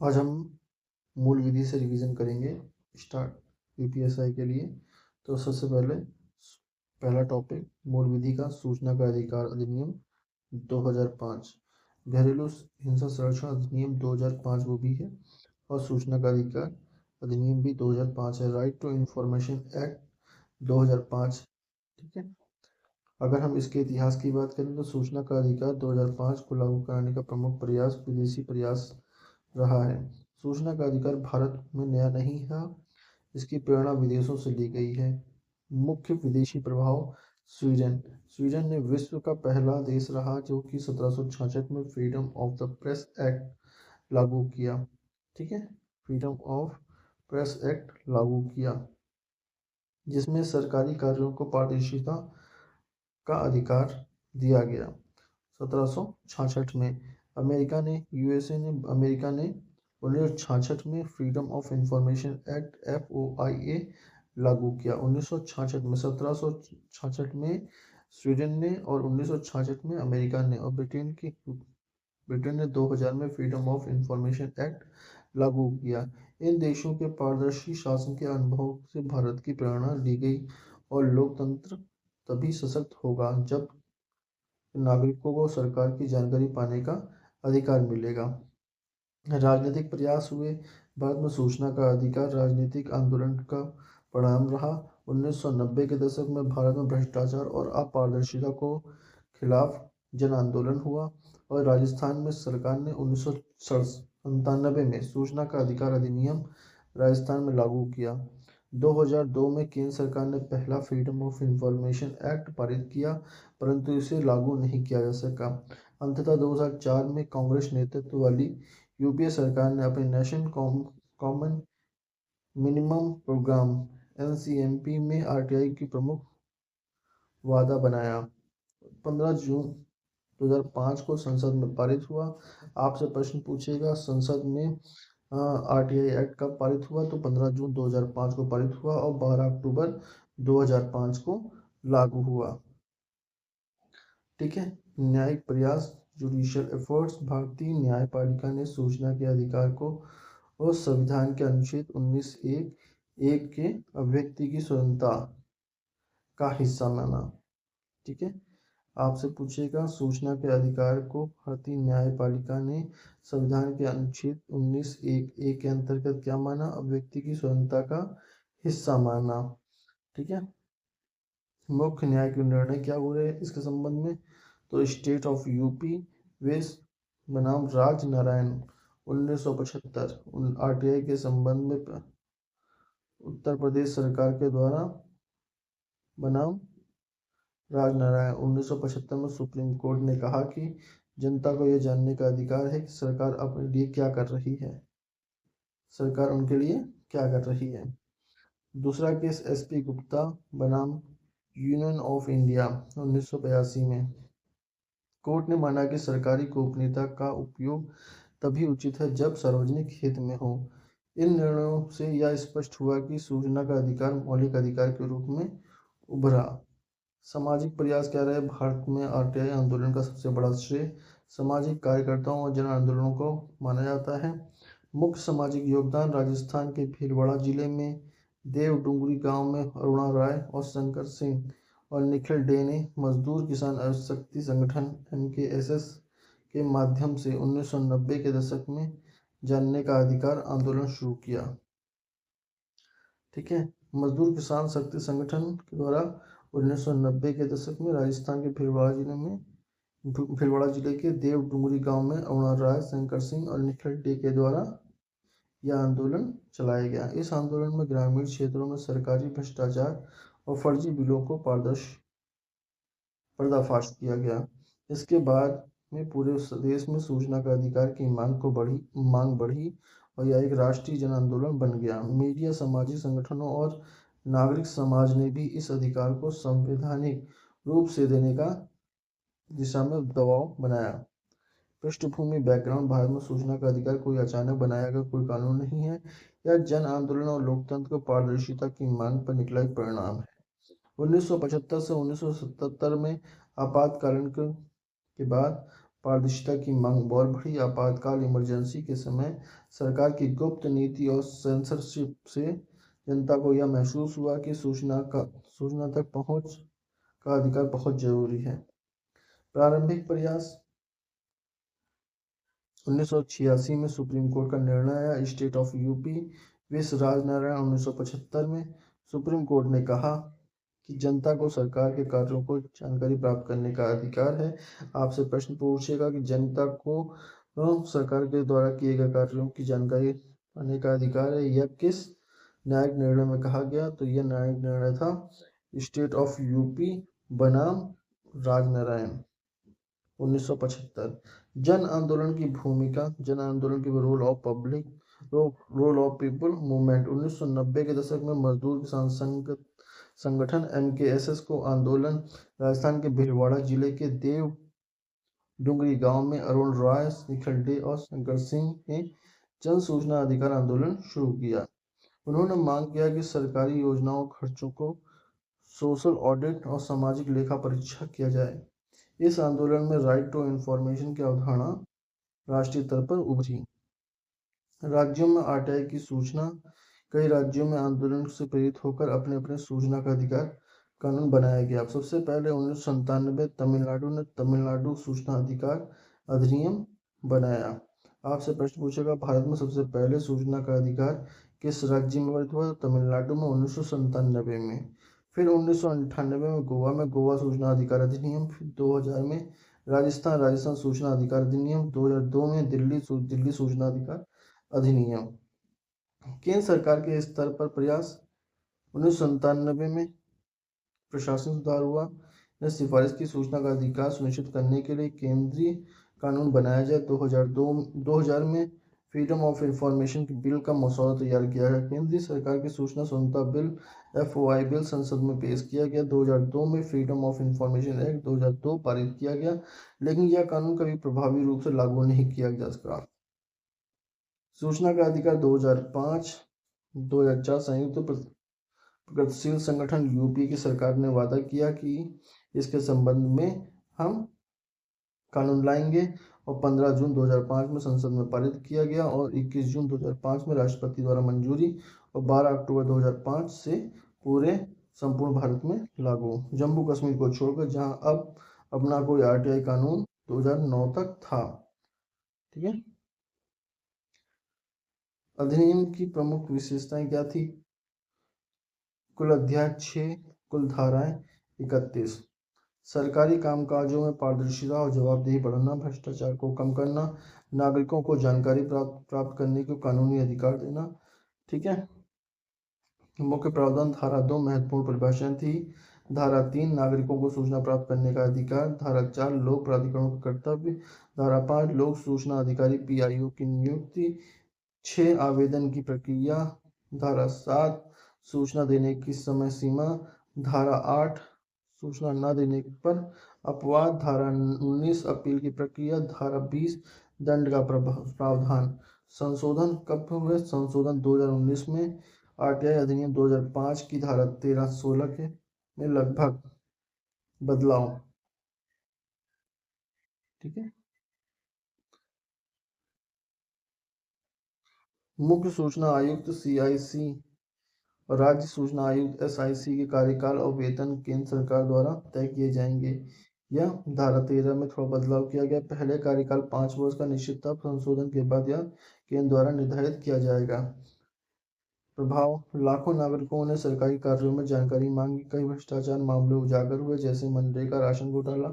आज हम मूल विधि से रिवीजन करेंगे स्टार्ट यूपीएसआई के लिए। तो सबसे पहले पहला टॉपिक मूल विधि का सूचना का अधिकार अधिनियम 2005, घरेलू हिंसा संरक्षण अधिनियम 2005 वो भी है, और सूचना का अधिकार अधिनियम भी 2005 है। Right to information act 2005। ठीक है। अगर हम इसके इतिहास की बात करें तो सूचना का अधिकार 2005 को लागू कराने का प्रमुख प्रयास विदेशी प्रयास रहा है। सूचना का अधिकार भारत में नया नहीं है, इसकी प्रेरणा विदेशों से ली गई है। मुख्य विदेशी प्रभाव स्वीडन। स्वीडन ने विश्व का पहला देश रहा जो कि 1766 में freedom of the press act लागू किया। ठीक है, फ्रीडम ऑफ प्रेस एक्ट लागू किया, जिसमें सरकारी कार्यों को पारदर्शिता का अधिकार दिया गया। 1766 में अमेरिका ने 1966 में freedom of information act FOIA लागू किया। 1966 में 1766 में स्वीडन ने और 1966 में अमेरिका ने, और ब्रिटेन ने 2000 में फ्रीडम ऑफ इंफॉर्मेशन एक्ट लागू किया। इन देशों के पारदर्शी शासन के अनुभव से भारत की प्रेरणा ली गई, और लोकतंत्र तभी सशक्त होगा जब नागरिकों को सरकार की जानकारी पाने का अधिकार मिलेगा। राजनीतिक प्रयास हुए। भारत में सूचना का अधिकार राजनीतिक आंदोलन का परिणाम रहा। 1990 के दशक में भारत में भ्रष्टाचार और अपारदर्शिता को खिलाफ जन आंदोलन हुआ, और राजस्थान में सरकार ने 1997 में सूचना का अधिकार अधिनियम राजस्थान में लागू किया। 2002 में केंद्र सरकार ने पहला फ्रीडम ऑफ इंफॉर्मेशन एक्ट पारित किया, परंतु इसे लागू नहीं किया जा सका। अंततः 2004 में कांग्रेस नेतृत्व वाली यूपीए सरकार ने अपने national common minimum programme NCMP में आरटीआई की प्रमुख वादा बनाया। 15 जून 2005 को संसद में पारित हुआ। आपसे प्रश्न पूछेगा संसद में आरटीआई एक्ट कब पारित हुआ, तो 15 जून 2005 को पारित हुआ और 12 अक्टूबर 2005 को लागू हुआ। ठीक है। न्यायिक प्रयास जुडिशियल एफर्ट्स। भारतीय न्यायपालिका ने सूचना के अधिकार को और संविधान के अनुच्छेद 19(1) के अभिव्यक्ति की स्वतंत्रता का हिस्सा माना। ठीक है। आपसे पूछेगा सूचना के अधिकार को भारतीय न्यायपालिका ने संविधान के अनुच्छेद 19(1) के अंतर्गत क्या माना? अभिव्यक्ति की स्वतंत्रता का हिस्सा माना। ठीक है। मुख्य न्याय के निर्णय क्या हो रहे हैं इसके संबंध में? तो स्टेट ऑफ यूपी वेस्ट बनाम राज नारायण 1975 आरटीआई के संबंध में उत्तर प्रदेश सरकार के द्वारा बनाम राजनारायण 1975 में सुप्रीम कोर्ट ने कहा कि जनता को यह जानने का अधिकार है कि सरकार अपने लिए क्या कर रही है, सरकार उनके लिए क्या कर रही है। दूसरा केस SP गुप्ता बनाम यूनियन ऑफ इंडिया 1982 में कोर्ट ने माना कि सरकारी गोपनीयता का उपयोग तभी उचित है जब सार्वजनिक हित में हो। इन निर्णयों से यह स्पष्ट हुआ कि सूचना का अधिकार मौलिक अधिकार के रूप में उभरा। सामाजिक प्रयास क्या रहे? भारत में आरटीआई आंदोलन का सबसे बड़ा श्रेय सामाजिक कार्यकर्ताओं और जन आंदोलनों को माना जाता है। मुख्य सामाजिक योगदान राजस्थान के भीलवाड़ा जिले में देवडुंगरी गांव में अरुणा राय और शंकर सिंह और निखिल डे ने मजदूर किसान शक्ति संगठन MKSS के माध्यम से 1990 के दशक में जानने का अधिकार आंदोलन शुरू किया। ठीक है। मजदूर किसान शक्ति संगठन के द्वारा 1990 के दशक में राजस्थान के भीलवाड़ा जिले के देवडुंगरी गांव में अरुणा राय, शंकर सिंह और निखिल डे के द्वारा यह आंदोलन चलाया गया। इस आंदोलन में ग्रामीण क्षेत्रों में सरकारी भ्रष्टाचार और फर्जी बिलों को पर्दाफाश किया गया। इसके बाद में पूरे देश में सूचना का अधिकार की मांग बढ़ी और यह एक राष्ट्रीय जन आंदोलन बन गया। मीडिया, सामाजिक संगठनों और नागरिक समाज ने भी इस अधिकार को संवैधानिक रूप से देने का दिशा में दबाव बनाया। पृष्ठभूमि बैकग्राउंड। भारत में सूचना का अधिकार कोई अचानक बनाया गया कोई कानून नहीं है, यह जन आंदोलन और लोकतंत्र को पारदर्शिता की मांग पर निकला एक परिणाम है। 1975 से 1977 में आपातकालीन के बाद पारदर्शिता की मांग और बढ़ी। आपातकाल इमरजेंसी के समय सरकार की गुप्त नीति और सेंसरशिप से जनता को यह महसूस हुआ कि सूचना तक पहुंच का अधिकार बहुत जरूरी है। प्रारंभिक प्रयास 1986 में सुप्रीम कोर्ट का निर्णय आया, स्टेट ऑफ यूपी विस राजनारायण 1975 में सुप्रीम कोर्ट ने कहा कि जनता को सरकार के कार्यों को जानकारी प्राप्त करने का अधिकार है। आपसे प्रश्न पूछेगा कि जनता को सरकार के द्वारा किए गए कार्यों की जानकारी पाने का अधिकार है, यह किस न्यायिक निर्णय में कहा गया? तो यह न्यायिक निर्णय था स्टेट ऑफ यूपी बनाम राजनारायण 1975। जन आंदोलन की भूमिका, जन आंदोलन की रोल ऑफ पीपल मूवमेंट 1990 के दशक में मजदूर किसान संगठन MKSS को आंदोलन। राजस्थान के भीलवाड़ा जिले के देव डुंगरी गांव में अरुण राय, निखिल डे और शंकर सिंह ने जन सूचना अधिकार आंदोलन शुरू किया। उन्होंने मांग किया कि सरकारी योजनाओं खर्चों को सोशल ऑडिट और सामाजिक लेखा परीक्षा किया जाए। इस आंदोलन में राइट टू इंफॉर्मेशन की अवधारणा राष्ट्रीय स्तर पर उभरी। राज्यों में RTI की सूचना, कई राज्यों में आंदोलन से प्रेरित होकर अपने अपने सूचना का अधिकार कानून बनाया गया। सबसे पहले 1997 तमिलनाडु ने तमिलनाडु सूचना अधिकार अधिनियम बनाया। आपसे प्रश्न पूछेगा, भारत में सबसे पहले सूचना का अधिकार किस राज्य में वर्तित हुआ? तमिलनाडु में 1997 में। फिर 1998 में गोवा सूचना अधिकार अधिनियम। फिर 2000 में राजस्थान सूचना अधिकार अधिनियम। 2002 में दिल्ली सूचना अधिकार अधिनियम। केंद्र सरकार के स्तर पर प्रयास 1997 में प्रशासन सुधार हुआ। यह सिफारिश की सूचना का अधिकार सुनिश्चित करने के लिए केंद्रीय कानून बनाया जाए। 2000 में फ्रीडम ऑफ इंफॉर्मेशन बिल का मसौदा तैयार किया गया। केंद्रीय सरकार की सूचना स्वतंत्रता बिल FOI बिल संसद में पेश किया गया। 2002 में फ्रीडम ऑफ इंफॉर्मेशन एक्ट 2002 पारित किया गया, लेकिन यह कानून कभी प्रभावी रूप से लागू नहीं किया जा सका। सूचना का अधिकार 2005-2004 संयुक्त प्रगतिशील संगठन यूपी की सरकार ने वादा किया कि इसके संबंध में हम कानून लाएंगे और 15 जून 2005 में संसद में पारित किया गया और 21 जून 2005 में राष्ट्रपति द्वारा मंजूरी और 12 अक्टूबर 2005 से संपूर्ण भारत में लागू। जम्मू कश्मीर को छोड़कर, जहां अब अपना कोई RTI कानून 2009 तक था। ठीक है। अधिनियम की प्रमुख विशेषताएं क्या थी? कुल अध्याय 6, कुल धाराएं 31। सरकारी कामकाजों में पारदर्शिता और जवाबदेही बढ़ाना, भ्रष्टाचार को कम करना, नागरिकों को जानकारी प्राप्त करने को कानूनी अधिकार देना। ठीक है। मुख्य प्रावधान धारा 2 महत्वपूर्ण परिभाषाएं थी। धारा 3 नागरिकों को सूचना प्राप्त करने का अधिकार। धारा 4 लोक प्राधिकरणों का कर्तव्य। धारा 5 लोक सूचना अधिकारी PIO की नियुक्ति। 6 आवेदन की प्रक्रिया। धारा 7 सूचना देने की समय सीमा। धारा 8 सूचना न देने पर अपवाद। धारा 19 अपील की प्रक्रिया। धारा 20 दंड का प्रावधान। संशोधन कब हुए? संशोधन 2019 में। RTI अधिनियम 2005 की धारा 13-16 के में लगभग बदलाव। ठीक है। मुख्य सूचना आयुक्त CIC और राज्य सूचना आयुक्त SIC के कार्यकाल और वेतन केंद्र सरकार द्वारा तय किए जाएंगे। यह धारा 13 में थोड़ा बदलाव किया गया। पहले कार्यकाल 5 वर्ष का निश्चित था। संशोधन के बाद यह केंद्र द्वारा निर्धारित किया जाएगा। प्रभाव, लाखों नागरिकों ने सरकारी कार्यों में जानकारी मांगी। कई भ्रष्टाचार मामले उजागर हुए, जैसे मनरेगा, राशन घोटाला,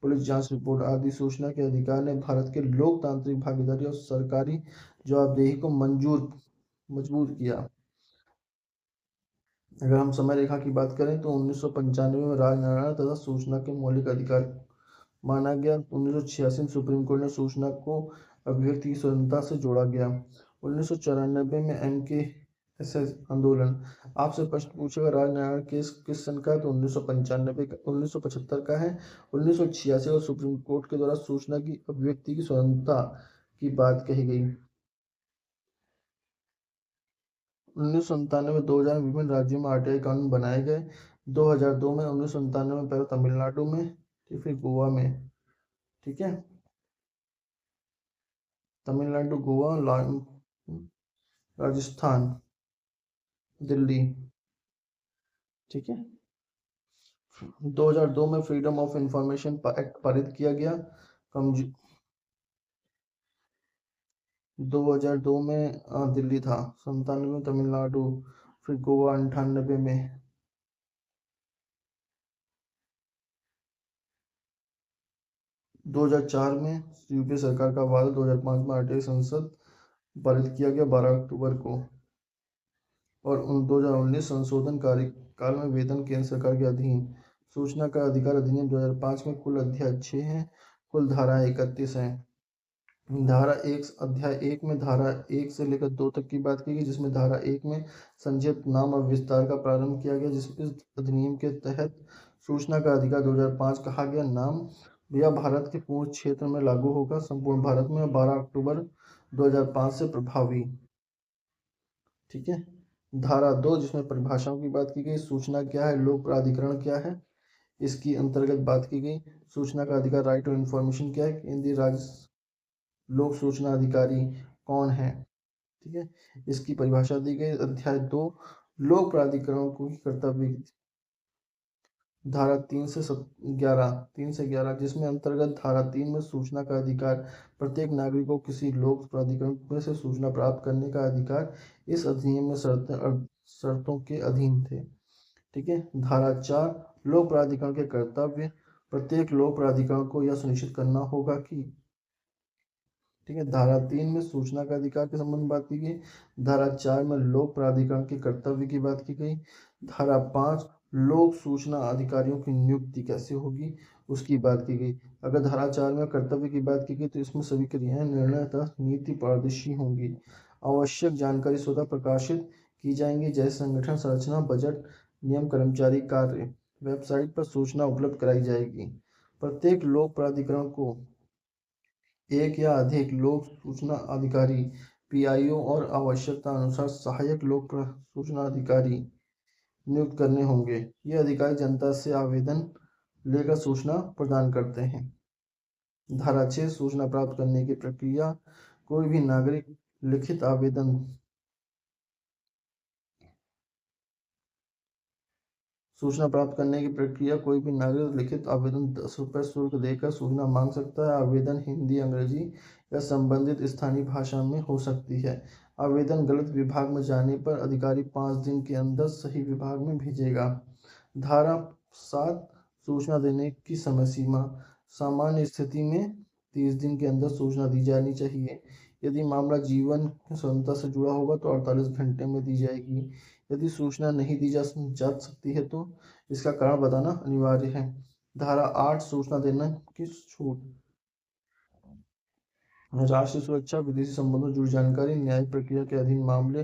पुलिस जांच रिपोर्ट आदि। सूचना के अधिकार ने भारत के लोकतांत्रिक भागीदारी और सरकारी जवाबदेही को मजबूत किया। अगर हम समय रेखा की बात करें तो 1995 में राजनारायण तथा सूचना के मौलिक अधिकार माना गया। 1986 में सुप्रीम कोर्ट ने सूचना को अभिव्यक्ति की स्वतंत्रता से जोड़ा गया। 1994 में MKSS आंदोलन। आपसे प्रश्न पूछेगा राजनारायण केस किस सन का है? तो 1975 का है। 1986 और सुप्रीम कोर्ट के द्वारा सूचना की अभिव्यक्ति की स्वतंत्रता की बात कही गई। 1997 में 2000 में विभिन्न राज्यों में RTI कानून बनाए गए। 2002 में 1997 में पहले तमिलनाडु में, फिर गोवा में। ठीक है। तमिलनाडु, गोवा, राजस्थान, दिल्ली। ठीक है। 2002 में फ्रीडम ऑफ इंफॉर्मेशन एक्ट पारित किया गया। कम 2002 में दिल्ली था, 97 में तमिलनाडु, फिर गोवा 98 में। 2004 में यूपी सरकार का वादा, 2005 में आरटीआई संसद पारित किया गया 12 अक्टूबर को। और 2019 संशोधन कार्यकाल में वेतन केंद्र सरकार के अधीन। सूचना का अधिकार अधिनियम 2005 में कुल अध्याय 6 हैं, कुल धाराएं 31 हैं। धारा एक अध्याय 1 में धारा 1 से लेकर 2 तक की बात की गई, जिसमें धारा 1 में संक्षिप्त नाम और विस्तार का प्रारंभ किया गया, जिस इस अधिनियम के तहत सूचना का अधिकार 2005 कहा गया। नाम यह भारत के पूर्ण क्षेत्र में लागू होगा, संपूर्ण भारत में 12 अक्टूबर 2005 से प्रभावी। ठीक है। धारा 2 जिसमें परिभाषाओं की बात की गई, सूचना क्या है, लोक प्राधिकरण क्या है, इसकी अंतर्गत बात की गई। सूचना का अधिकार, राइट टू इंफॉर्मेशन क्या है, केंद्रीय राज्य लोक सूचना अधिकारी कौन है। ठीक है, इसकी परिभाषा दी गई। अध्याय 2 लोक प्राधिकरण को कर्तव्य, धारा 3 से 11 जिसमें अंतर्गत धारा 3 में सूचना का अधिकार, प्रत्येक नागरिक को किसी लोक प्राधिकरण में से सूचना प्राप्त करने का अधिकार इस अधिनियम में शर्तों के अधीन थे। ठीक है। धारा 4 लोक प्राधिकरण के कर्तव्य, प्रत्येक लोक प्राधिकरण को यह सुनिश्चित करना होगा कि। ठीक है। धारा 3 में सूचना का अधिकार के संबंध में बात की गई। धारा 4 में लोक प्राधिकरण के कर्तव्य की बात की गई। धारा 5 लोक सूचना अधिकारियों की नियुक्ति कैसे होगी उसकी बात की गई। अगर धारा 4 में कर्तव्य की बात की गई तो इसमें सभी क्रियाएं, निर्णय तथा नीति पारदर्शी होंगी। आवश्यक जानकारी स्वतः प्रकाशित की जाएंगी, जैसे संगठन संरचना, बजट, नियम, कर्मचारी, कार्य। वेबसाइट पर सूचना उपलब्ध कराई जाएगी। प्रत्येक लोक प्राधिकरण को एक या अधिक लोक सूचना अधिकारी, पीआईओ और आवश्यकता अनुसार सहायक लोक सूचना अधिकारी नियुक्त करने होंगे। ये अधिकारी जनता से आवेदन लेकर सूचना प्रदान करते हैं। धारा 6 सूचना प्राप्त करने की प्रक्रिया, कोई भी नागरिक लिखित आवेदन सूचना प्राप्त करने की प्रक्रिया, कोई भी नागरिक लिखित आवेदन 10 रुपये शुल्क देकर सूचना मांग सकता है। आवेदन हिंदी, अंग्रेजी या संबंधित स्थानीय भाषा में हो सकती है। आवेदन गलत विभाग में जाने पर अधिकारी 5 दिन के अंदर सही विभाग में भेजेगा। धारा 7 सूचना देने की समय सीमा, सामान्य स्थिति में 30 दिन के अंदर सूचना दी जानी चाहिए। यदि मामला जीवन स्वतंत्रता से जुड़ा होगा तो 48 घंटे में दी जाएगी। यदि सूचना नहीं दी जा सकती है तो इसका कारण बताना अनिवार्य है। धारा 8 सूचना देने की छूट, राष्ट्रीय सुरक्षा, विदेशी संबंधों जुड़ी जानकारी, न्यायिक प्रक्रिया के अधीन मामले,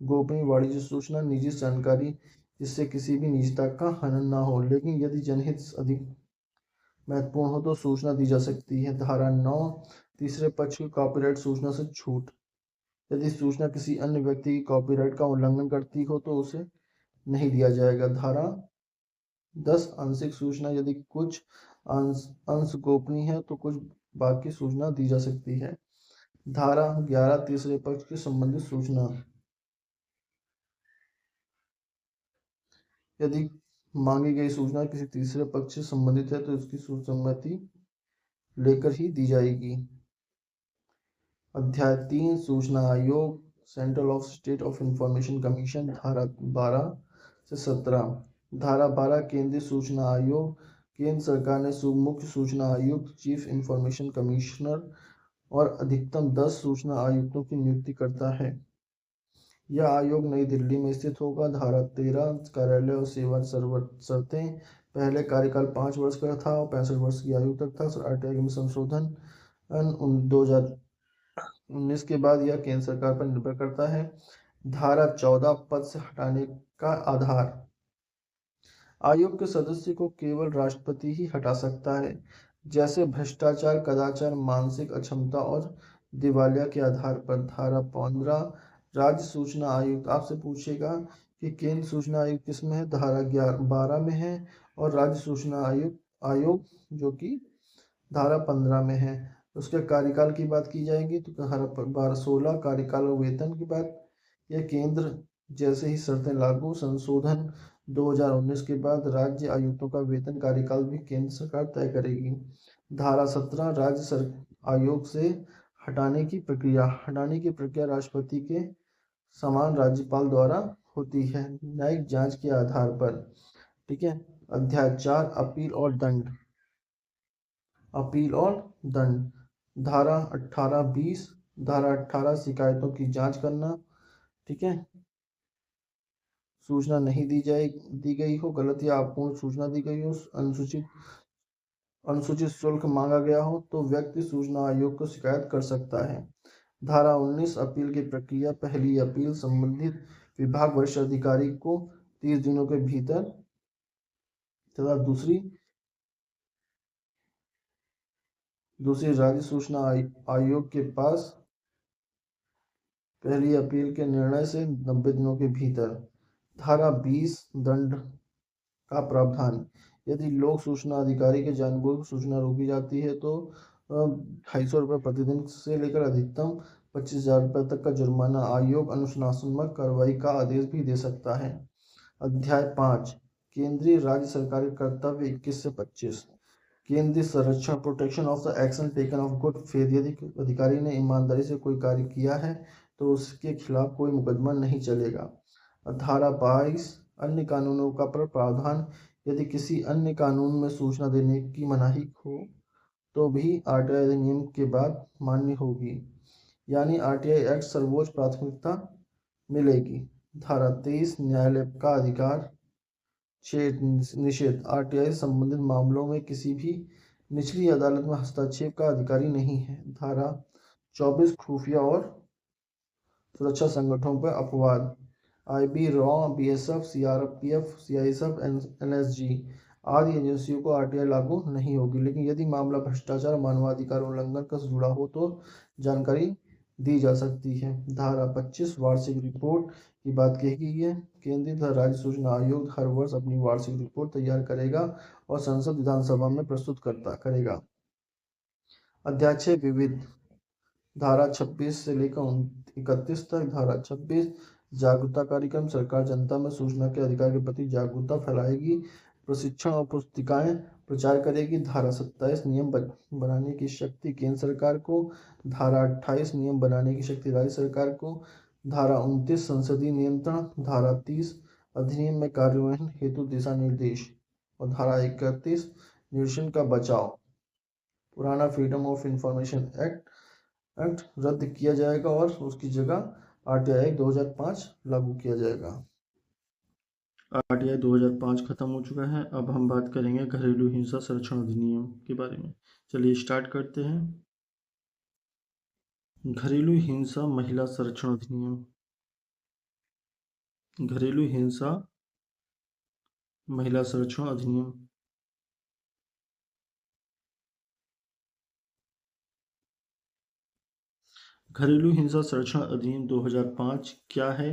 गोपनीय वाणिज्य सूचना, निजी जानकारी जिससे किसी भी निजता का हनन ना हो, लेकिन यदि जनहित अधिक महत्वपूर्ण हो तो सूचना दी जा सकती है। धारा 9 तीसरे पक्ष की कॉपीराइट सूचना से छूट, यदि सूचना किसी अन्य व्यक्ति की कॉपीराइट का उल्लंघन करती हो तो उसे नहीं दिया जाएगा। धारा 10 आंशिक सूचना, यदि कुछ अंश गोपनीय है तो कुछ बाकी सूचना दी जा सकती है। धारा 11 तीसरे पक्ष की संबंधित सूचना, यदि मांगी गई सूचना किसी तीसरे पक्ष से संबंधित है तो उसकी सहमति लेकर ही दी जाएगी। अध्याय 3 सूचना आयोग, central of state of information commission, धारा 12 से 17। धारा 12 केंद्रीय सूचना आयोग, केंद्र सरकार ने मुख्य सूचना आयुक्त, चीफ इंफॉर्मेशन कमिश्नर और अधिकतम 10 सूचना आयुक्तों की नियुक्ति करता है। यह आयोग नई दिल्ली में स्थित होगा। धारा 13 कार्यालय और सेवा शर्तें, पहले कार्यकाल 5 वर्ष का था और 65 वर्ष की आयु तक था। आरटीआई में संशोधन 2019 के बाद यह केंद्र सरकार पर निर्भर करता है। धारा 14 पद से हटाने का आधार, आयोग के सदस्य को केवल राष्ट्रपति ही हटा सकता है, जैसे भ्रष्टाचार, कदाचार, मानसिक अक्षमता और दिवालिया के आधार पर। धारा 15 राज्य सूचना आयुक्त, आपसे पूछेगा कि केंद्र सूचना आयुक्त किस में है, धारा 12 में है, और राज्य सूचना आयुक्त आयोग जो कि धारा 15 में है। उसके कार्यकाल की बात की जाएगी तो हर 12 16 कार्यकाल और वेतन की बात, यह केंद्र जैसे ही शर्तें लागू संशोधन 2019 के बाद राज्य आयुक्तों का वेतन कार्यकाल भी केंद्र सरकार तय करेगी। धारा 17 राज्य आयोग से हटाने की प्रक्रिया राष्ट्रपति के समान राज्यपाल द्वारा होती है न्यायिक जांच के आधार पर। ठीक है। अध्याय 4 अपील और दंड। धारा 18 20 धारा 18 शिकायतों की जांच करना। ठीक है। सूचना नहीं दी गई हो, गलत या अपूर्ण सूचना दी गई हो, अनुचित शुल्क मांगा गया हो तो व्यक्ति सूचना आयोग को शिकायत कर सकता है। धारा 19 अपील की प्रक्रिया। पहली अपील संबंधित विभाग वरिष्ठ अधिकारी को 30 दिनों के भीतर तथा दूसरी राज्य सूचना आयोग के पास पहली अपील के निर्णय से 90 दिनों के भीतर। धारा 20 दंड का प्रावधान। यदि लोक सूचना अधिकारी के जानबूझ सूचना रोकी जाती है तो 250 रुपये प्रतिदिन से लेकर अधिकतम 25,000 रुपये तक का जुर्माना। आयोग अनुशासनात्मक कार्रवाई का आदेश भी दे सकता है। अध्याय 5 केंद्रीय राज्य सरकार के कर्तव्य 21 से 25। केंद्रीय संरक्षण protection of the action taken of good faith. यदि अधिकारी ने ईमानदारी से कोई कार्य किया है तो उसके खिलाफ कोई मुकदमा नहीं चलेगा। धारा 22 अन्य कानूनों का प्रावधान। यदि किसी अन्य कानून में सूचना देने की मनाही हो तो भी आरटीआई अधिनियम के बाद मान्य होगी, यानी आरटीआई एक्ट सर्वोच्च प्राथमिकता मिलेगी। धारा 23 न्यायालय का अधिकार। निषेध। आरटीआई से संबंधित मामलों में किसी भी निचली अदालत में हस्तक्षेप का अधिकारी नहीं है। धारा 24 खुफिया और सुरक्षा संगठनों पर अपवाद। IB, raw, BSF, CRPF, CISF, NSG आदि एजेंसियों को आरटीआई लागू नहीं होगी, लेकिन यदि मामला भ्रष्टाचार मानवाधिकार उल्लंघन का जुड़ा हो तो जानकारी दी जा सकती है। धारा 25 वार्षिक रिपोर्ट की बात कही गई है। केंद्रीय तथा राज्य सूचना आयोग हर वर्ष अपनी वार्षिक रिपोर्ट तैयार करेगा और संसद विधानसभा में प्रस्तुत करेगा। अध्याय 6 विविध। धारा 26 से लेकर 31 तक। धारा 26 जागरूकता कार्यक्रम। सरकार जनता में सूचना के अधिकार के प्रति जागरूकता फैलाएगी, प्रशिक्षण और पुस्तिकाएं प्रचार करेगी। धारा 27 नियम बनाने की शक्ति केंद्र सरकार को। धारा 28 नियम बनाने की शक्ति राज्य सरकार को। धारा 29 संसदीय नियंत्रण। धारा 30 अधिनियम में कार्यान्वयन हेतु दिशा निर्देश। और धारा 31 निर्देशन का बचाव। पुराना फ्रीडम ऑफ इंफॉर्मेशन एक्ट रद्द किया जाएगा और उसकी जगह आरटीआई 2005 लागू किया जाएगा। आरटीआई 2005 खत्म हो चुका है। अब हम बात करेंगे घरेलू हिंसा संरक्षण अधिनियम के बारे में। चलिए स्टार्ट करते हैं। घरेलू हिंसा महिला संरक्षण अधिनियम। घरेलू हिंसा महिला संरक्षण अधिनियम। घरेलू हिंसा संरक्षण अधिनियम 2005 क्या है?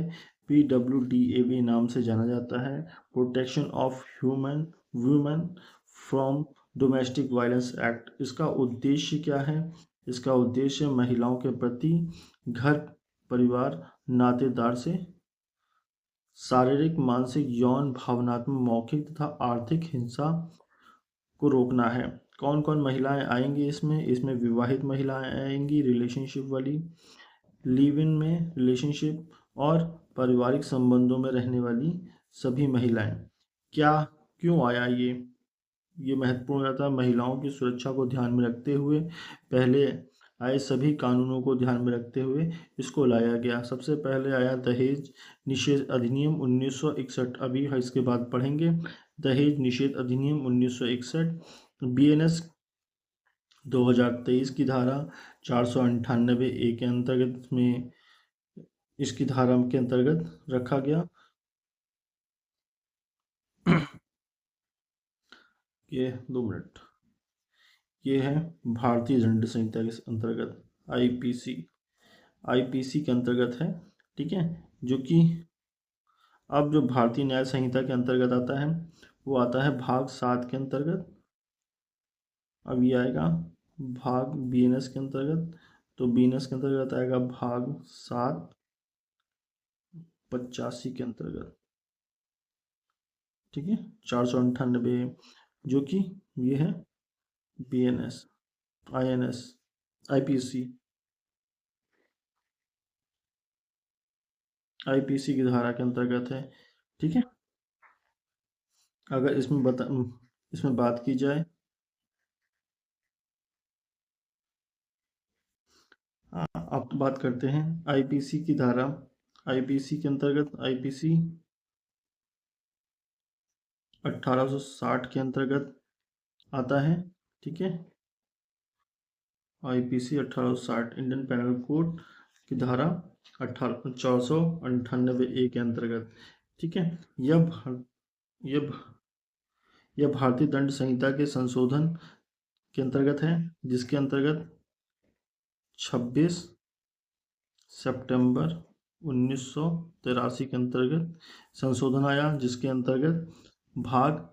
PWDAV नाम से जाना जाता है। Protection of women from domestic violence act. इसका उद्देश्य क्या है? इसका उद्देश्य महिलाओं के प्रति घर परिवार नातेदार से शारीरिक, मानसिक, यौन, भावनात्मक, मौखिक तथा आर्थिक हिंसा को रोकना है। कौन कौन महिलाएं आएंगी इसमें विवाहित महिलाएं आएंगी, रिलेशनशिप वाली, लिव इन में रिलेशनशिप और पारिवारिक संबंधों में रहने वाली सभी महिलाएं। क्यों आया ये महत्वपूर्ण रहता है। महिलाओं की सुरक्षा को ध्यान में रखते हुए पहले आए सभी कानूनों को ध्यान में रखते हुए इसको लाया गया। सबसे पहले आया दहेज निषेध अधिनियम 1961। अभी इसके बाद पढ़ेंगे। दहेज निषेध अधिनियम 1961। BNS 2023 की धारा 498A के अंतर्गत में इसकी धारा के अंतर्गत रखा गया। ये 2 मिनट। ये है भारतीय दंड संहिता के अंतर्गत आईपीसी के अंतर्गत है। ठीक है। जो कि अब जो भारतीय न्याय संहिता के अंतर्गत आता है वो आता है भाग 7 के अंतर्गत। अब ये आएगा भाग बीएनएस के अंतर्गत, तो बीएनएस के अंतर्गत आएगा भाग 7/85 के अंतर्गत। ठीक है, 498 जो कि ये है बीएनएस, आईएनएस, आईपीसी, आईपीसी की धारा के अंतर्गत है। ठीक है, अगर इसमें बात की जाए, अब बात करते हैं आईपीसी की धारा। आईपीसी के अंतर्गत आईपीसी 1860 के अंतर्गत आता है। ठीक है, आईपीसी 1860 इंडियन पेनल कोड की धारा 498 ए के अंतर्गत। ठीक है, यह यह भारतीय दंड संहिता के संशोधन के अंतर्गत है, जिसके अंतर्गत 26 सितंबर 1983 के अंतर्गत संशोधन आया, जिसके अंतर्गत भाग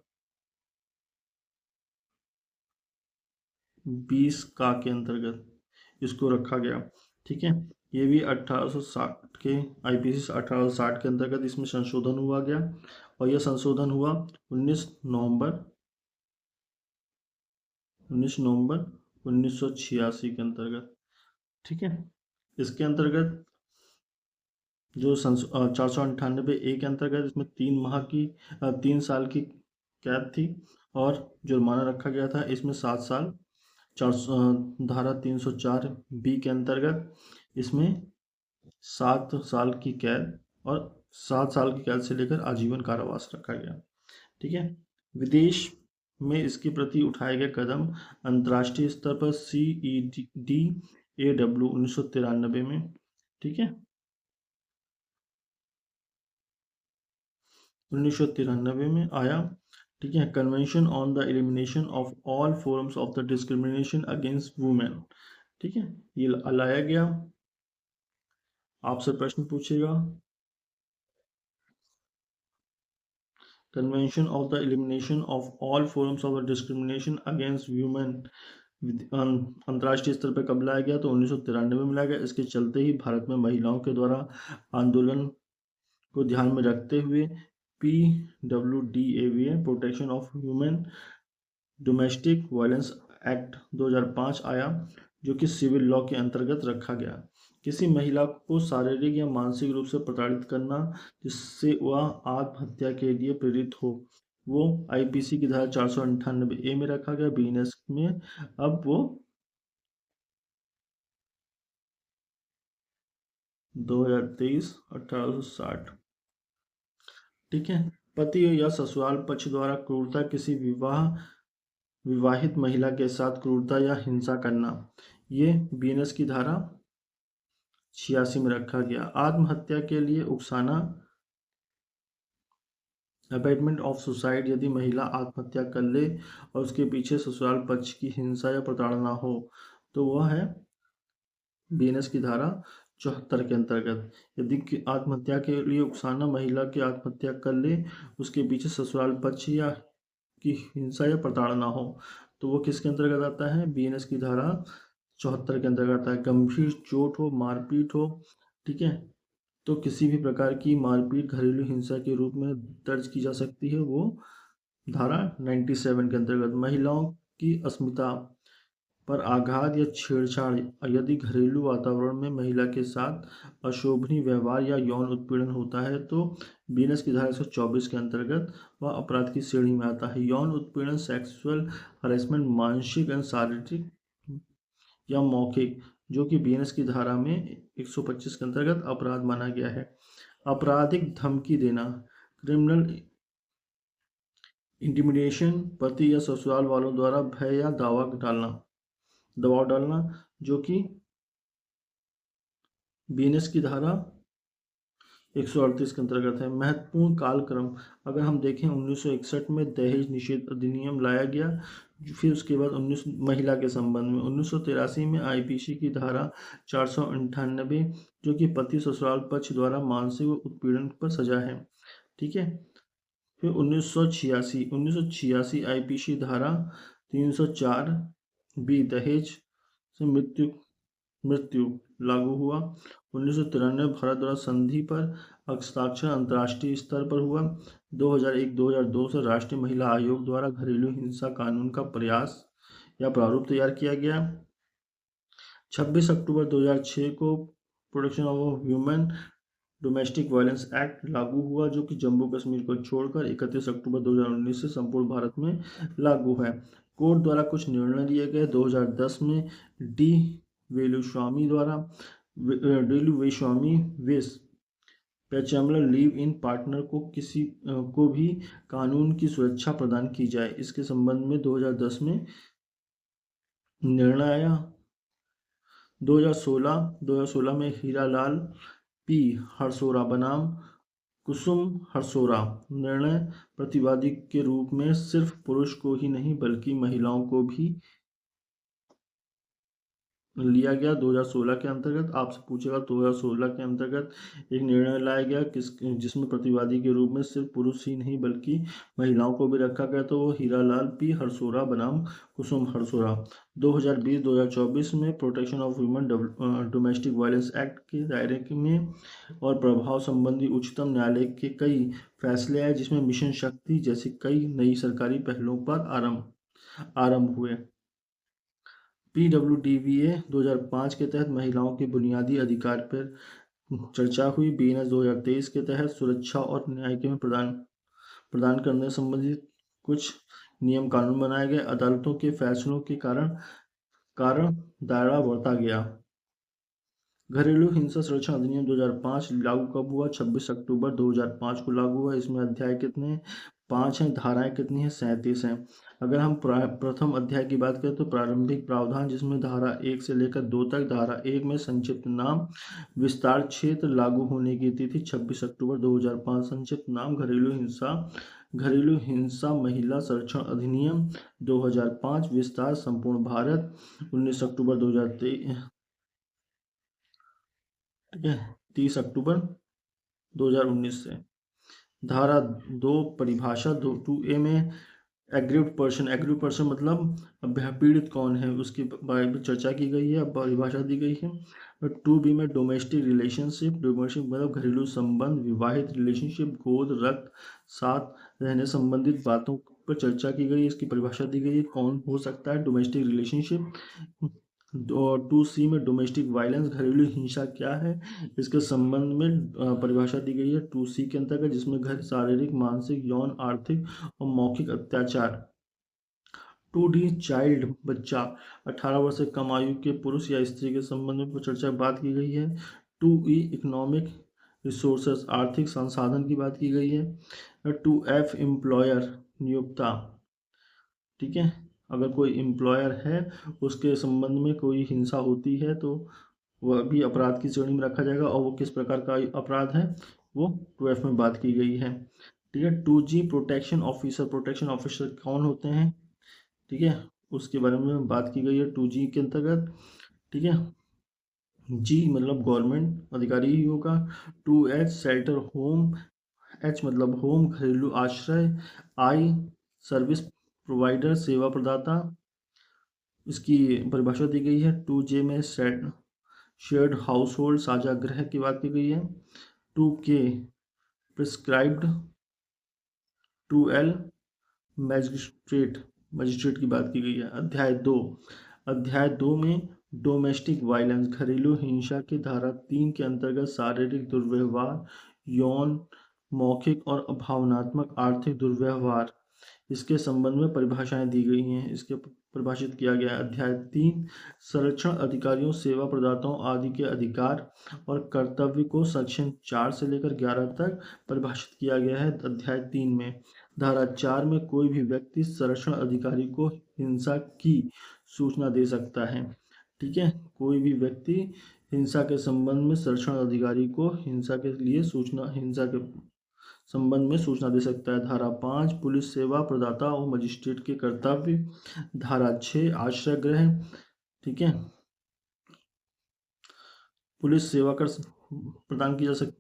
20 का के अंतर्गत इसको रखा गया। ठीक है, ये भी 1860 के आईपीसी 1860 के अंतर्गत इसमें संशोधन हुआ गया, और यह संशोधन हुआ 19 नवंबर 1986 के अंतर्गत। ठीक है, इसके अंतर्गत जो 498 ए के अंतर्गत इसमें 3 साल की कैद थी, और जुर्माना रखा गया था इसमें 7 साल। धारा 304 बी के अंतर्गत इसमें 7 साल की कैद और 7 साल की कैद से लेकर आजीवन कारावास रखा गया। ठीक है, विदेश में इसके प्रति उठाए गए कदम अंतर्राष्ट्रीय स्तर पर CEDAW 1993 में। ठीक है, 1993 में आया। ठीक है, convention on the elimination of all forms of the discrimination against women. ठीक है, ये लाया गया। आपसे प्रश्न पूछेगा, convention of the elimination of all forms of the discrimination against women अंतर्राष्ट्रीय स्तर पर कब लाया गया, तो 1993 में लाया गया। इसके चलते ही भारत में महिलाओं के द्वारा आंदोलन को ध्यान में रखते हुए PWDAVA protection of women domestic violence act 2005 आया, जो कि सिविल लॉ के अंतर्गत रखा गया। किसी महिला को शारीरिक या मानसिक रूप से प्रताड़ित करना जिससे वह आत्महत्या के लिए प्रेरित हो, वो आईपीसी की धारा 498 ए में रखा गया, बीएनएस में। अब वो 2023 1860। ठीक है, पति या ससुराल पक्ष द्वारा क्रूरता, किसी विवाहित महिला के साथ क्रूरता या हिंसा करना, ये बीएनएस की धारा 86 में रखा गया। आत्महत्या के लिए उकसाना, अबेटमेंट ऑफ सुसाइड, यदि महिला आत्महत्या कर ले और उसके पीछे ससुराल पक्ष की हिंसा या प्रताड़ना हो, तो वह है बीएनएस की धारा 74 के अंतर्गत। यदि आत्महत्या के लिए उकसाना, महिला की आत्महत्या कर ले, उसके पीछे ससुराल पक्ष या की हिंसा या प्रताड़ना हो, तो वो किसके अंतर्गत आता है, बीएनएस की धारा 74 के अंतर्गत आता है। गंभीर चोट हो, मारपीट हो, ठीक है, तो किसी भी प्रकार की मारपीट घरेलू हिंसा के रूप में दर्ज की जा सकती है, वो धारा 97 के अंतर्गत। महिलाओं की अस्मिता पर आघात या छेड़छाड़, यदि घरेलू वातावरण में महिला के साथ अशोभनीय व्यवहार या यौन उत्पीड़न होता है, तो बीएनएस की धारा 124 के अंतर्गत वह अपराध की श्रेणी में आता है। यौन उत्पीड़न, सेक्सुअल हरेसमेंट, मानसिक एवं शारीरिक या मौखिक, जो कि बीएनएस की धारा में 125 के अंतर्गत अपराध माना गया है। आपराधिक धमकी देना, क्रिमिनल इंटिमिडेशन, पति या ससुराल वालों द्वारा भय या दबाव डालना, जो कि बीएनएस की धारा 138 के अंतर्गत है। महत्वपूर्ण कालक्रम, अगर हम देखें 1961 में दहेज निषेध अधिनियम लाया गया, फिर उसके बाद 19 महिला के संबंध में 1983 में आईपीसी की धारा 498, जो कि पति ससुराल पक्ष द्वारा मानसिक उत्पीड़न पर सजा है। ठीक है, फिर 1986 आईपीसी धारा 304 बी दहेज से मृत्यु मृत्यु लागू हुआ। 1993 भारत द्वारा संधि पर हस्ताक्षर अंतर्राष्ट्रीय स्तर पर हुआ। 2001-2002 से राष्ट्रीय महिला आयोग द्वारा घरेलू हिंसा कानून का प्रयास या प्रारूप तैयार किया गया। 26 अक्टूबर 2006 को protection of human domestic violence act लागू हुआ, जो कि जम्मू कश्मीर को छोड़कर 31 अक्टूबर 2019 से संपूर्ण भारत में लागू है। कोर्ट द्वारा कुछ निर्णय लिए गए। 2010 में डी वेलुस्वामी द्वारा डेलू वेस्वामी वेस पैचैमलर लिव इन पार्टनर को किसी को भी कानून की सुरक्षा प्रदान की जाए, इसके संबंध में 2010 में निर्णय आया। 2016 में हीरालाल पी हरसोरा बनाम कुसुम हरसोरा निर्णय प्रतिवादी के रूप में सिर्फ पुरुष को ही नहीं बल्कि महिलाओं को भी लिया गया। 2016 के अंतर्गत आपसे पूछेगा, 2016 के अंतर्गत एक निर्णय लाया गया जिसमें प्रतिवादी के रूप में सिर्फ पुरुष ही नहीं बल्कि महिलाओं को भी रखा गया, तो वो हीरालाल पी हरसोरा बनाम कुसुम हरसोरा। 2020-2024 में protection of women domestic violence act के दायरे में और प्रभाव संबंधी उच्चतम न्यायालय के कई फैसले आए, जिसमें मिशन शक्ति जैसी कई नई सरकारी पहलों पर आरंभ हुए। PWDVA 2005 के तहत महिलाओं के बुनियादी अधिकार पर चर्चा हुई। BNS 2023 के तहत सुरक्षा और न्याय के में प्रदान करने संबंधित कुछ नियम कानून बनाए गए। अदालतों के फैसलों के कारण दायरा बढ़ता गया। घरेलू हिंसा संरक्षण अधिनियम 2005 लागू कब हुआ? 26 अक्टूबर 2005 को लागू हुआ। इसमें अध्याय कितने हैं? 5 हैं। धाराएं कितनी हैं? 37 हैं। अगर हम प्रथम अध्याय की बात करें तो प्रारंभिक प्रावधान, जिसमें धारा 1 से लेकर 2 तक। धारा 1 में संक्षिप्त नाम, विस्तार क्षेत्र, लागू होने की तिथि 26 अक्टूबर 2005। संक्षिप्त नाम घरेलू हिंसा महिला संरक्षण अधिनियम 2005। विस्तार संपूर्ण भारत 19 अक्टूबर 2023, ठीक है, 30 अक्टूबर 2019 से। धारा 2 परिभाषा 2A में एग्रीव्ड पर्सन मतलब पीड़ित कौन है उसके बारे में चर्चा की गई है, परिभाषा दी गई है। 2B में डोमेस्टिक मतलब घरेलू संबंध, विवाहित रिलेशनशिप, गोद, रक्त साथ रहने संबंधित बातों पर चर्चा की गई है, इसकी परिभाषा दी गई है, कौन हो सकता है डोमेस्टिक रिलेशनशिप। और 2C में डोमेस्टिक वायलेंस, घरेलू हिंसा क्या है, इसके संबंध में परिभाषा दी गई है 2C के अंतर्गत, जिसमें घर शारीरिक, मानसिक, यौन, आर्थिक और मौखिक अत्याचार। 2D चाइल्ड बच्चा, 18 वर्ष से कम आयु के पुरुष या स्त्री के संबंध में चर्चा बात की गई है। 2E इकोनॉमिक रिसोर्सेस, आर्थिक संसाधन की बात की गई है। 2F एम्प्लॉयर, नियोक्ता, ठीक है, अगर कोई एम्प्लॉयर है उसके संबंध में कोई हिंसा होती है तो वह भी अपराध की श्रेणी में रखा जाएगा, और वो किस प्रकार का अपराध है वो 2F में बात की गई है, ठीक है। 2G प्रोटेक्शन ऑफिसर कौन होते हैं, ठीक है, उसके बारे में बात की गई है 2G के अंतर्गत, ठीक है। G मतलब गवर्नमेंट अधिकारी ही होगा। 2H शेल्टर होम, H मतलब होम, घरेलू आश्रय। I सर्विस प्रोवाइडर, सेवा प्रदाता, इसकी परिभाषा दी गई है। 2J में शेयर्ड हाउस होल्ड, साझा गृह की बात की गई है। 2K prescribed. 2L मजिस्ट्रेट की बात की गई है। अध्याय 2 में डोमेस्टिक वायलेंस, घरेलू हिंसा की धारा 3 के अंतर्गत शारीरिक दुर्व्यवहार, यौन, मौखिक और भावनात्मक आर्थिक दुर्व्यवहार, इसके संबंध में परिभाषाएं दी गई हैं, इसके परिभाषित किया गया है। अध्याय 3 संरक्षण अधिकारियों, सेवा प्रदाताओं आदि के अधिकार और कर्तव्य को सेक्शन 4 से लेकर 11 तक परिभाषित किया गया है अध्याय 3 में। धारा 4 में कोई भी व्यक्ति संरक्षण अधिकारी को हिंसा की सूचना दे सकता है, ठीक है, कोई भी व्यक्ति हिंसा के संबंध में संरक्षण अधिकारी को हिंसा के संबंध में सूचना दे सकता है। धारा 5 पुलिस सेवा प्रदाता और मजिस्ट्रेट के कर्तव्य। धारा 6 आश्रय गृह, ठीक है, पुलिस सेवा कर प्रदान की जा सकती,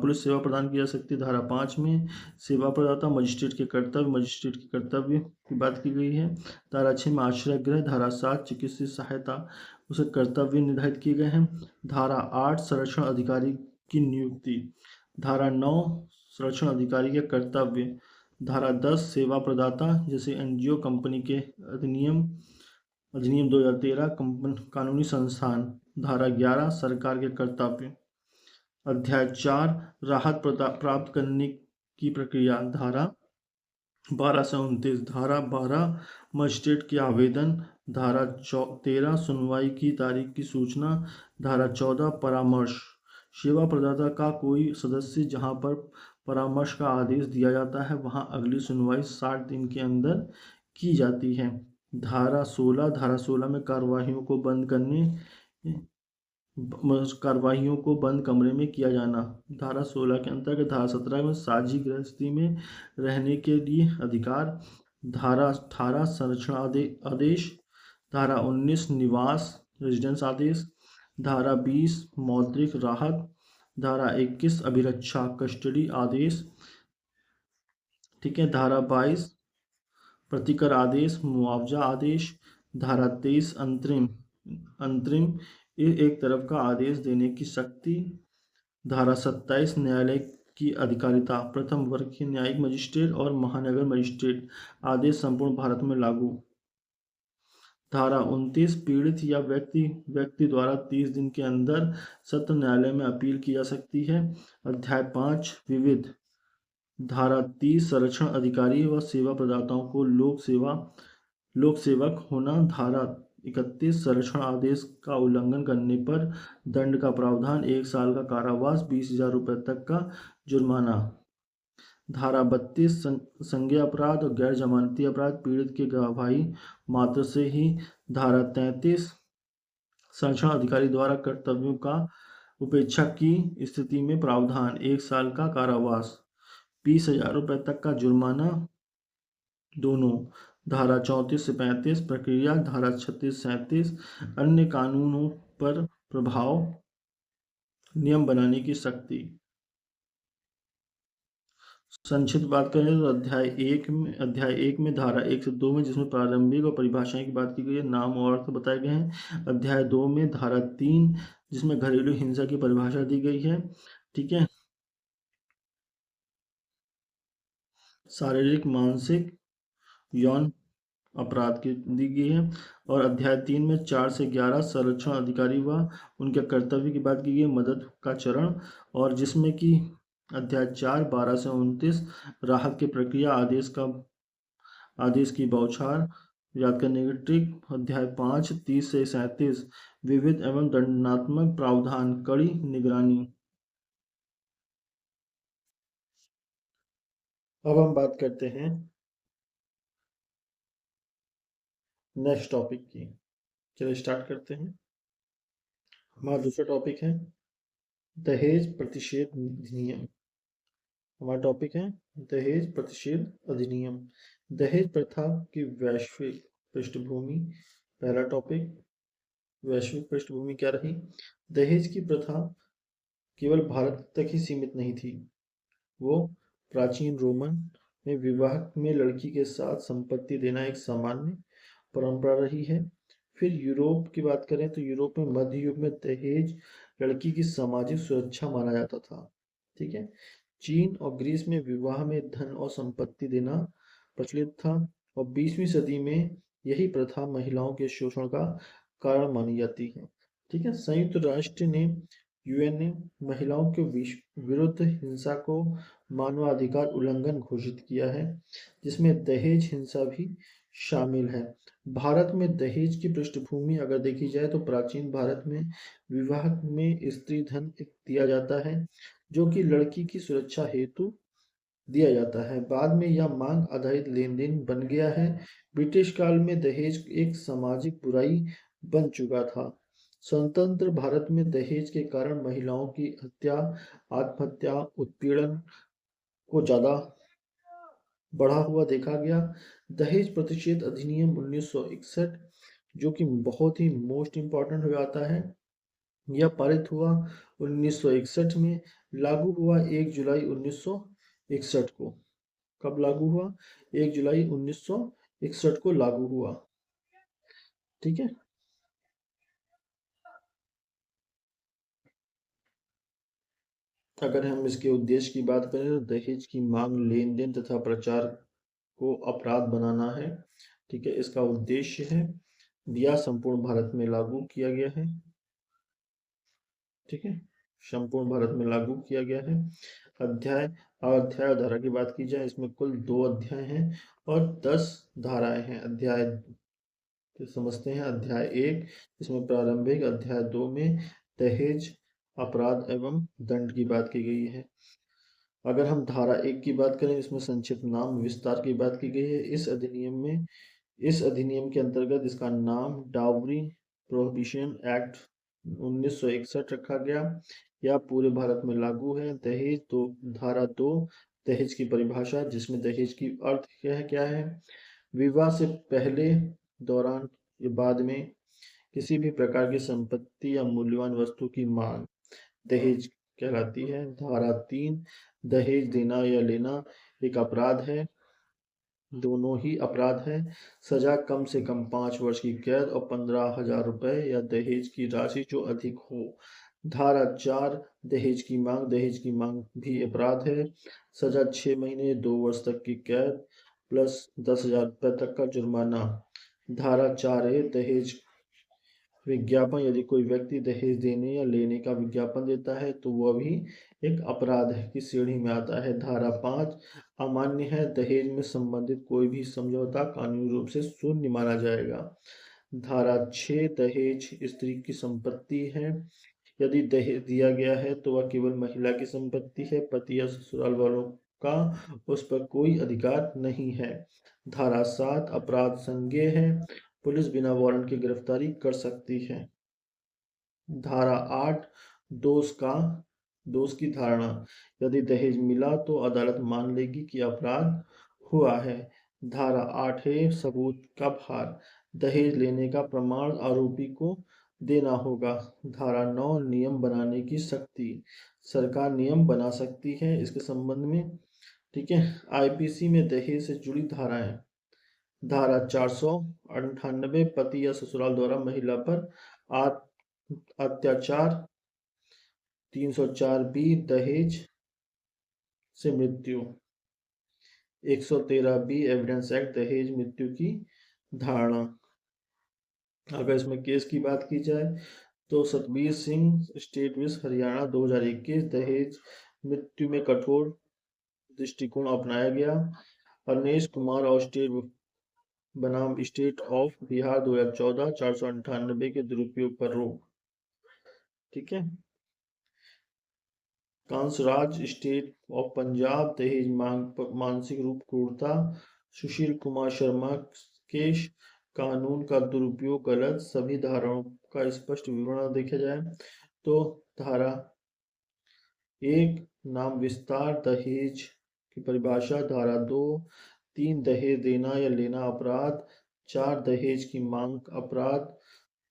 पुलिस सेवा प्रदान की जा सकती है धारा 5 में। सेवा प्रदाता मजिस्ट्रेट के कर्तव्य की बात की गई है। धारा 6 में आश्रय गृह, धारा 7 चिकित्सीय सहायता, उसे कर्तव्य निर्धारित किए गए हैं। धारा 8 संरक्षण अधिकारी की नियुक्ति, धारा 9 संरक्षण अधिकारी के कर्तव्य, धारा 10 सेवा प्रदाता जैसे एनजीओ कंपनी के अधिनियम 2013 कानूनी संस्थान, धारा 11 सरकार के कर्तव्य। अध्याय 4 राहत प्राप्त करने की प्रक्रिया, धारा 12 से 29, धारा 12 मजिस्ट्रेट के आवेदन, धारा 13 सुनवाई की तारीख की सूचना, धारा 14 परामर्श, सेवा प्रदाता का कोई सदस्य जहां पर परामर्श का आदेश दिया जाता है वहां अगली सुनवाई 60 दिन के अंदर की जाती है। धारा 16 में कार्यवाहियों को बंद कमरे में किया जाना। धारा 16 के अंतर्गत धारा 17 में साझी गृहस्थी में रहने के लिए अधिकार, धारा 18 संरक्षण आदेश, धारा 19 निवास रेजिडेंस आदेश, धारा 20 मौद्रिक राहत, धारा 21 अभिरक्षा कस्टडी आदेश, ठीक है। धारा 22 प्रतिकर आदेश मुआवजा आदेश, धारा 23 अंतरिम एक तरफ का आदेश देने की शक्ति, धारा 27 न्यायालय की अधिकारिता, प्रथम वर्ग के न्यायिक मजिस्ट्रेट और महानगर मजिस्ट्रेट आदेश संपूर्ण भारत में लागू। धारा 29 पीड़ित या व्यक्ति द्वारा 30 दिन के अंदर सत्र न्यायालय में अपील की जा सकती है। अध्याय 5 विविध, धारा 30 संरक्षण अधिकारी व सेवा प्रदाताओं को लोक सेवक होना, धारा 31 संरक्षण आदेश का उल्लंघन करने पर दंड का प्रावधान 1 साल का कारावास 20,000 रुपये तक का जुर्माना। धारा 32 संज्ञेय अपराध और गैर जमानती अपराध पीड़ित के गवाही मात्र से ही। धारा 33 संरक्षण अधिकारी द्वारा कर्तव्यों का उपेक्षा की स्थिति में प्रावधान 1 साल का कारावास 20,000 रुपये तक का जुर्माना दोनों। धारा 34 से 35 प्रक्रिया, धारा 36 से 37 अन्य कानूनों पर प्रभाव नियम बनाने की शक्ति। संक्षिप्त बात करें तो अध्याय 1 में धारा 1 से 2 में जिसमें प्रारंभिक और परिभाषाएं की बात की गई है, नाम और अर्थ बताए गए हैं। अध्याय 2 में धारा 3 जिसमें घरेलू हिंसा की परिभाषा दी गई है, ठीक है। शारीरिक मानसिक यौन अपराध की दी गई है। और अध्याय 3 में 4 से 11 संरक्षण अधिकारी व उनके कर्तव्य की बात की गई है, मदद का चरण। और जिसमें कि अध्याय 4 12 से 29 राहत की प्रक्रिया, आदेश की बौछार याद करने की ट्रिक। अध्याय 5 30 से 37 विविध एवं दंडात्मक प्रावधान, कड़ी निगरानी। अब हम बात करते हैं नेक्स्ट टॉपिक की। चलो स्टार्ट करते हैं। हमारा दूसरा टॉपिक है दहेज प्रतिषेध अधिनियम। हमारा टॉपिक है दहेज प्रतिषेध अधिनियम। दहेज प्रथा की वैश्विक पृष्ठभूमि। पहला टॉपिक वैश्विक पृष्ठभूमि क्या रही। दहेज की प्रथा केवल भारत तक ही सीमित नहीं थी, वो प्राचीन रोमन में विवाह में लड़की के साथ संपत्ति देना एक सामान्य परंपरा रही है। फिर यूरोप की बात करें तो यूरोप में मध्य युग में दहेज लड़की की सामाजिक सुरक्षा माना जाता था, ठीक है। चीन और ग्रीस में विवाह में धन और संपत्ति देना प्रचलित था और 20वीं सदी में यही प्रथा महिलाओं के शोषण का कारण मानी जाती है, ठीक है। संयुक्त राष्ट्र ने यूएन ने महिलाओं के विरुद्ध हिंसा को मानवाधिकार उल्लंघन घोषित किया है, जिसमें दहेज हिंसा भी शामिल है। भारत में दहेज की पृष्ठभूमि अगर देखी जाए तो प्राचीन भारत में विवाह में स्त्री धन दिया जाता है जो कि लड़की की सुरक्षा हेतु दिया जाता है। बाद में यह मांग आधारित लेन देन बन गया है। ब्रिटिश काल में दहेज एक सामाजिक बुराई बन चुका था। स्वतंत्र भारत में दहेज के कारण महिलाओं की हत्या, आत्महत्या, उत्पीड़न को ज्यादा बढ़ा हुआ देखा गया। दहेज प्रतिषेध अधिनियम 1961 जो कि बहुत ही मोस्ट इम्पॉर्टेंट हो जाता है, यह पारित हुआ 1961 में, लागू हुआ 1 जुलाई 1961 को। कब लागू हुआ? 1 जुलाई 1961 को लागू हुआ। ठीक है। अगर हम इसके उद्देश्य की बात करें तो दहेज की मांग, लेन देन तथा प्रचार को अपराध बनाना है। ठीक है, इसका उद्देश्य है, दिया संपूर्ण भारत में लागू किया गया है। ठीक है, संपूर्ण भारत में लागू किया गया है। अध्याय अध्याय और धारा की बात की जाए, इसमें कुल 2 अध्याय हैं और 10 धाराएं हैं। अध्याय तो समझते हैं, अध्याय 1 इसमें प्रारंभिक, अध्याय 2 में दहेज अपराध एवं दंड की बात की गई है। अगर हम धारा 1 की बात करें, इसमें संक्षिप्त नाम विस्तार की बात की गई है। इस अधिनियम के अंतर्गत इसका नाम डाउरी प्रोहिबिशन एक्ट 1961 रखा गया। यह पूरे भारत में लागू है। दहेज तो धारा 2 दहेज की परिभाषा, जिसमें दहेज की अर्थ क्या है? विवाह से पहले, दौरान या बाद में किसी भी प्रकार की संपत्ति या मूल्यवान वस्तु की मांग दहेज कहलाती है। धारा 3 दहेज देना या लेना एक अपराध है, दोनों ही अपराध है। सजा कम से कम 5 वर्ष की कैद और 15,000 रुपए या दहेज की राशि जो अधिक हो। धारा 4 दहेज की मांग भी अपराध है। सजा 6 महीने 2 वर्ष तक की कैद प्लस 10,000 रुपए तक का जुर्माना। धारा 4 दहेज विज्ञापन, यदि कोई व्यक्ति दहेज देने या लेने का विज्ञापन देता है तो वह भी एक अपराध की श्रेणी में आता है। धारा 5 अमान्य है, दहेज में संबंधित कोई भी समझौता कानूनी रूप से शून्य माना जाएगा। धारा 6 दहेज स्त्री की संपत्ति है, यदि दहेज दिया गया है तो वह केवल महिला की संपत्ति है, पति या ससुराल वालों का उस पर कोई अधिकार नहीं है। धारा 7 अपराध संज्ञेय है, पुलिस बिना वारंट की गिरफ्तारी कर सकती है। धारा 8 दोष का दोष की धारणा, यदि दहेज मिला तो अदालत मान लेगी कि अपराध हुआ है। धारा 8 है सबूत का भार, दहेज लेने का प्रमाण आरोपी को देना होगा। धारा 9 नियम बनाने की शक्ति, सरकार नियम बना सकती है इसके संबंध में। ठीक है, आईपीसी में दहेज से जुड़ी धाराएं, धारा 498 पति या ससुराल द्वारा महिला पर अत्याचार। 304 बी दहेज से मृत्यु। 113 बी एविडेंस एक्ट दहेज मृत्यु की धारणा। अगर इसमें केस की बात की जाए तो सतबीर सिंह स्टेट विस हरियाणा 2021 दहेज मृत्यु में कठोर दृष्टिकोण अपनाया गया। अनिश कुमार और स्टेट बनाम स्टेट ऑफ बिहार 2014 498 के दुरुपयोग पर रोक। ठीक है, कांसराज स्टेट ऑफ पंजाब दहेज मानसिक रूप क्रूरता। सुशील कुमार शर्मा केस कानून का दुरुपयोग गलत। सभी धाराओं का स्पष्ट विवरण देखा जाए तो धारा 1 नाम विस्तार दहेज की परिभाषा। धारा 2 3 दहेज देना या लेना अपराध। 4 दहेज की मांग अपराध।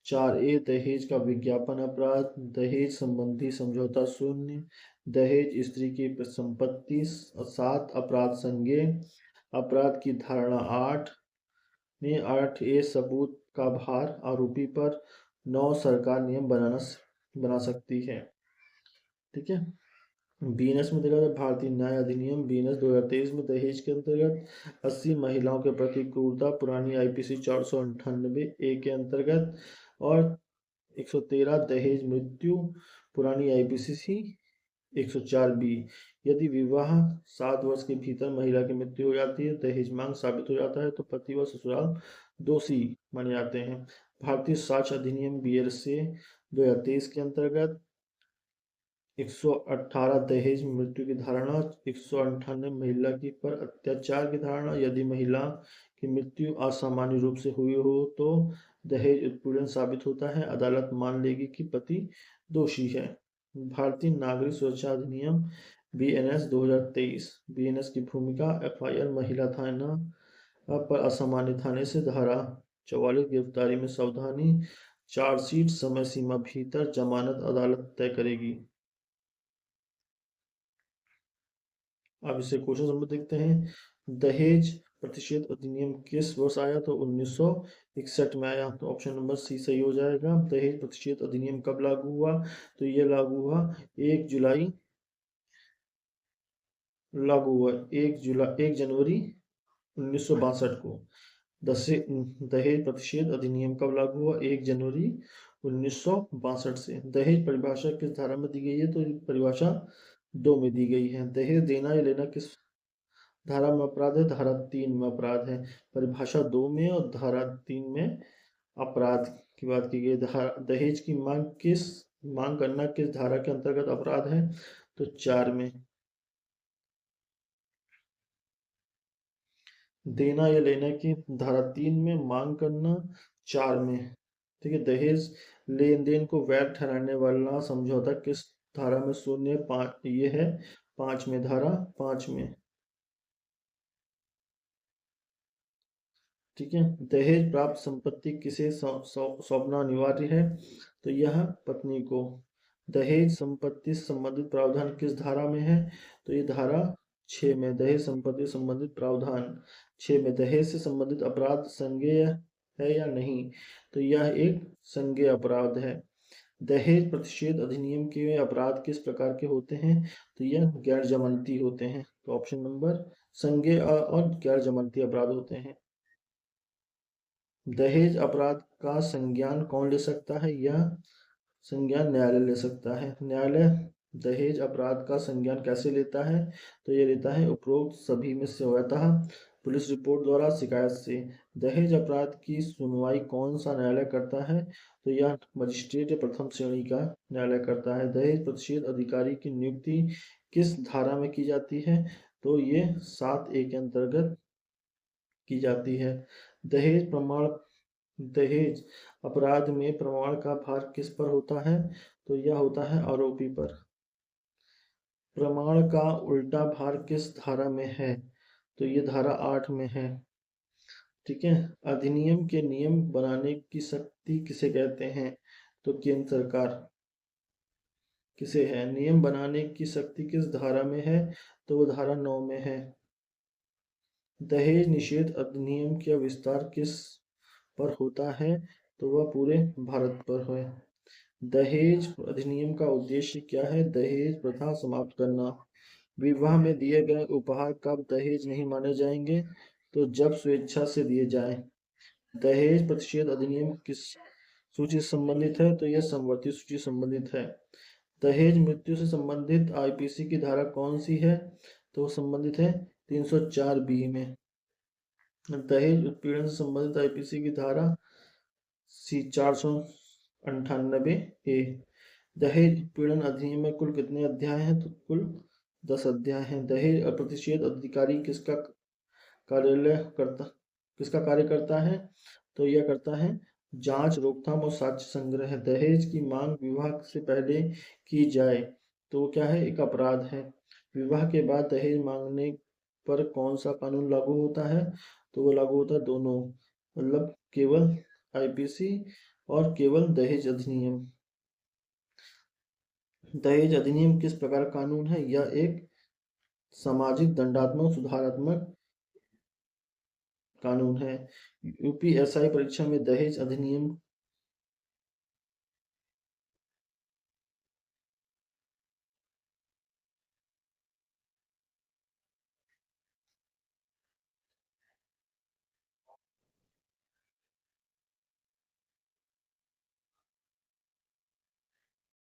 4A दहेज का विज्ञापन अपराध। दहेज संबंधी समझौता शून्य। दहेज स्त्री की संपत्ति। 7 अपराध संज्ञेय। अपराध की धारणा 8 में 8A सबूत का भार आरोपी पर। 9 सरकार नियम बना सकती है। ठीक है, बीएनएस में देखा जाए भारतीय न्याय अधिनियम बीएनएस 2023 में दहेज के अंतर्गत 80 महिलाओं के प्रति क्रूरता पुरानी आईपीसी 498 ए के अंतर्गत और 113 दहेज मृत्यु पुरानी आईपीसी 104 बी। यदि विवाह 7 वर्ष के भीतर महिला की मृत्यु हो जाती है, दहेज मांग साबित हो जाता है तो पति व ससुराल दोषी माने जाते हैं। भारतीय साक्ष्य अधिनियम बीएनएस 2023 के अंतर्गत 118 दहेज मृत्यु की धारणा। 198 महिला की पर अत्याचार की धारणा, यदि महिला की मृत्यु असामान्य रूप से हुई हो तो दहेज उत्पीड़न साबित होता है, अदालत मान लेगी कि पति दोषी है। भारतीय नागरिक सुरक्षा अधिनियम बीएनएस 2023 बीएनएस की भूमिका एफआईआर महिला थाना पर असामान्य थाने से। धारा 44 गिरफ्तारी में सावधानी। चार्जशीट समय सीमा भीतर जमानत अदालत तय करेगी। अब इसे क्वेश्चन नंबर देखते हैं। दहेज प्रतिषेध अधिनियम किस वर्ष आया? तो 1961 में आया। तो ऑप्शन नंबर सी सही हो जाएगा। दहेज प्रतिषेध अधिनियम कब लागू हुआ? तो ये लागू हुआ 1 जनवरी 1962 को। दहेज प्रतिषेध अधिनियम कब लागू हुआ? 1 जनवरी 1962 से। दहेज परिभाषा किस धारा में दी गई है? तो परिभाषा 2 में दी गई है। दहेज देना या लेना किस धारा में अपराध है? धारा 3 में अपराध है। परिभाषा 2 में और धारा 3 में अपराध की बात की गई। दहेज की मांग करना किस धारा के अंतर्गत अपराध है? तो 4 में। देना या लेना की धारा 3 में, मांग करना 4 में। ठीक है। दहेज लेन देन को वैध ठहराने वाला समझौता किस धारा में? 0 ये है 5 में, धारा 5 में। ठीक है। दहेज प्राप्त संपत्ति किसे सौंपना अनिवार्य है? तो यह पत्नी को। दहेज संपत्ति से संबंधित प्रावधान किस धारा में है? तो ये धारा 6 में। दहेज संपत्ति से संबंधित प्रावधान 6 में। दहेज से संबंधित अपराध संज्ञेय है या नहीं? तो यह एक संज्ञेय अपराध है। दहेज प्रतिषेध अधिनियम के अपराध किस प्रकार के होते हैं? तो यह गैर जमानती होते हैं। तो ऑप्शन नंबर संज्ञेय और गैर जमानती अपराध होते हैं। दहेज अपराध का संज्ञान कौन ले सकता है? यह संज्ञान न्यायालय ले सकता है। न्यायालय दहेज अपराध का संज्ञान कैसे लेता है? तो ये लेता है उपरोक्त सभी में से वैतः पुलिस रिपोर्ट द्वारा, शिकायत से। दहेज अपराध की सुनवाई कौन सा न्यायालय करता है? तो यह मजिस्ट्रेट या प्रथम श्रेणी का न्यायालय करता है। दहेज प्रतिषेध अधिकारी की नियुक्ति किस धारा में की जाती है? तो ये 7A के अंतर्गत की जाती है। दहेज प्रमाण दहेज अपराध में प्रमाण का भार किस पर होता है? तो यह होता है आरोपी पर। प्रमाण का उल्टा भार किस धारा में है? तो ये धारा 8 में है। ठीक है। अधिनियम के नियम बनाने की शक्ति किसे कहते हैं? तो केंद्र सरकार किसे है? नियम बनाने की शक्ति किस धारा में है? तो वो धारा 9 में है। दहेज निषेध अधिनियम का विस्तार किस पर होता है? तो वह पूरे भारत पर है। दहेज अधिनियम का उद्देश्य क्या है? दहेज प्रथा समाप्त करना। विवाह में दिए गए उपहार कब दहेज नहीं माने जाएंगे? तो जब स्वेच्छा से दिए जाएं। दहेज प्रतिषेध अधिनियम किस सूची से संबंधित है? तो यह समवर्ती सूची संबंधित है। दहेज मृत्यु से संबंधित आईपीसी की धारा कौन सी है? तो संबंधित है 304B में। दहेज उत्पीड़न से संबंधित आईपीसी की धारा सी 498A। दहेज उत्पीड़न अधिनियम में कुल कितने अध्याय हैं? तो कुल 10 अध्याय हैं। दहेज प्रतिषेध अधिकारी किसका कार्य करता है? तो यह करता है जांच, रोकथाम और साक्ष्य संग्रह। दहेज की मांग विवाह से पहले की जाए तो क्या है? एक अपराध है। विवाह के बाद दहेज मांगने पर कौन सा कानून लागू होता है? तो वो लागू होता है दोनों, मतलब केवल आईपीसी और केवल दहेज अधिनियम। दहेज अधिनियम किस प्रकार का कानून है? यह एक सामाजिक दंडात्मक सुधारात्मक कानून है। यूपीएसआई परीक्षा में दहेज अधिनियम